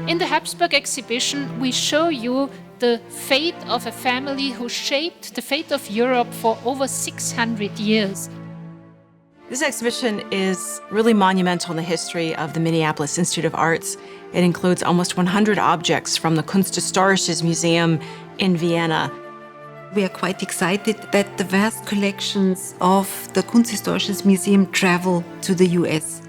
In the Habsburg exhibition, we show you the fate of a family who shaped the fate of Europe for over 600 years. This exhibition is really monumental in the history of the Minneapolis Institute of Arts. It includes almost 100 objects from the Kunsthistorisches Museum in Vienna. We are quite excited that the vast collections of the Kunsthistorisches Museum travel to the US.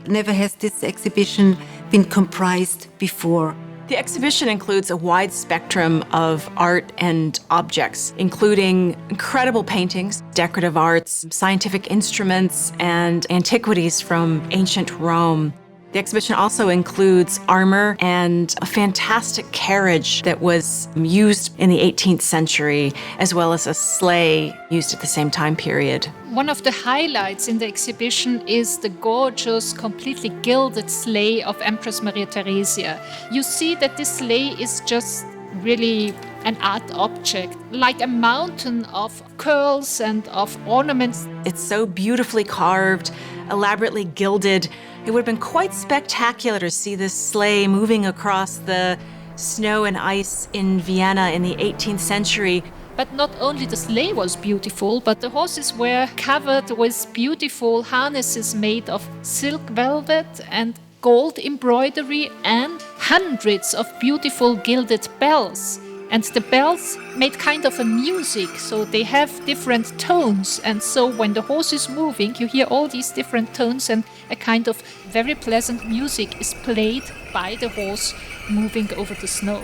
Never has this exhibition been comprised before. The exhibition includes a wide spectrum of art and objects, including incredible paintings, decorative arts, scientific instruments, and antiquities from ancient Rome. The exhibition also includes armor and a fantastic carriage that was used in the 18th century, as well as a sleigh used at the same time period. One of the highlights in the exhibition is the gorgeous, completely gilded sleigh of Empress Maria Theresa. You see that this sleigh is just really an art object, like a mountain of curls and of ornaments. It's so beautifully carved, elaborately gilded. It would have been quite spectacular to see this sleigh moving across the snow and ice in Vienna in the 18th century. But not only the sleigh was beautiful, but the horses were covered with beautiful harnesses made of silk velvet and gold embroidery and hundreds of beautiful gilded bells. And the bells made kind of a music, so they have different tones. And so when the horse is moving, you hear all these different tones, and a kind of very pleasant music is played by the horse moving over the snow.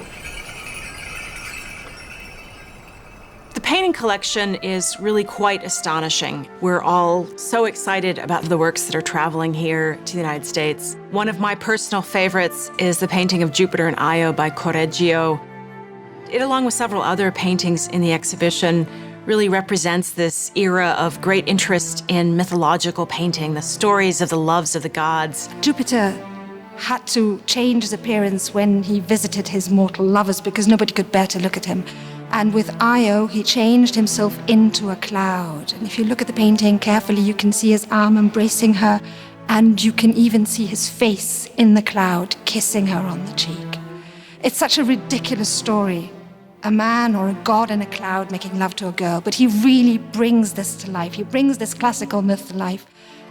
The painting collection is really quite astonishing. We're all so excited about the works that are traveling here to the United States. One of my personal favorites is the painting of Jupiter and Io by Coraggio. It, along with several other paintings in the exhibition, really represents this era of great interest in mythological painting, the stories of the loves of the gods. Jupiter had to change his appearance when he visited his mortal lovers because nobody could bear to look at him. And with Io, he changed himself into a cloud. And if you look at the painting carefully, you can see his arm embracing her, and you can even see his face in the cloud, kissing her on the cheek. It's such a ridiculous story. A man or a god in a cloud making love to a girl, but he really brings this to life. He brings this classical myth to life.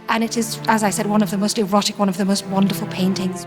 And it is, as I said, one of the most erotic, one of the most wonderful paintings.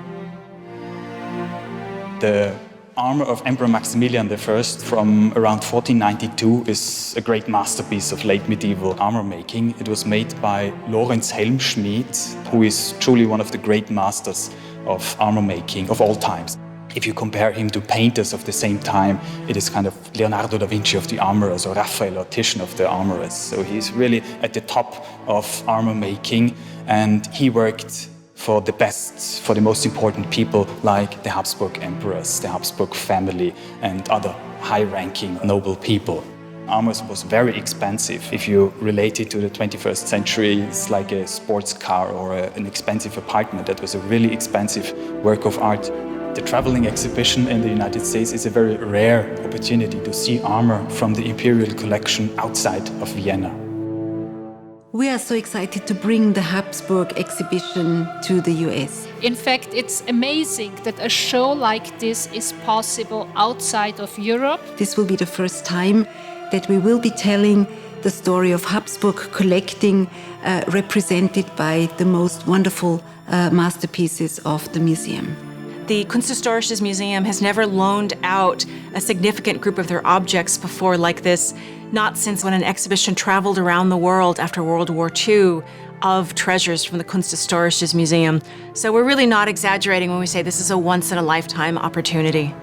The armor of Emperor Maximilian I from around 1492 is a great masterpiece of late medieval armor making. It was made by Lorenz Helmschmied, who is truly one of the great masters of armor making of all times. If you compare him to painters of the same time, it is kind of Leonardo da Vinci of the armorers, or Raphael or Titian of the armorers. So he's really at the top of armor making, and he worked for the best, for the most important people like the Habsburg Emperors, the Habsburg family, and other high-ranking noble people. Armor was very expensive. If you relate it to the 21st century, it's like a sports car or an expensive apartment. That was a really expensive work of art. The traveling exhibition in the United States is a very rare opportunity to see armor from the imperial collection outside of Vienna. We are so excited to bring the Habsburg exhibition to the US. In fact, it's amazing that a show like this is possible outside of Europe. This will be the first time that we will be telling the story of Habsburg collecting, represented by the most wonderful masterpieces of the museum. The Kunsthistorisches Museum has never loaned out a significant group of their objects before like this, not since when an exhibition traveled around the world after World War II of treasures from the Kunsthistorisches Museum. So we're really not exaggerating when we say this is a once-in-a-lifetime opportunity.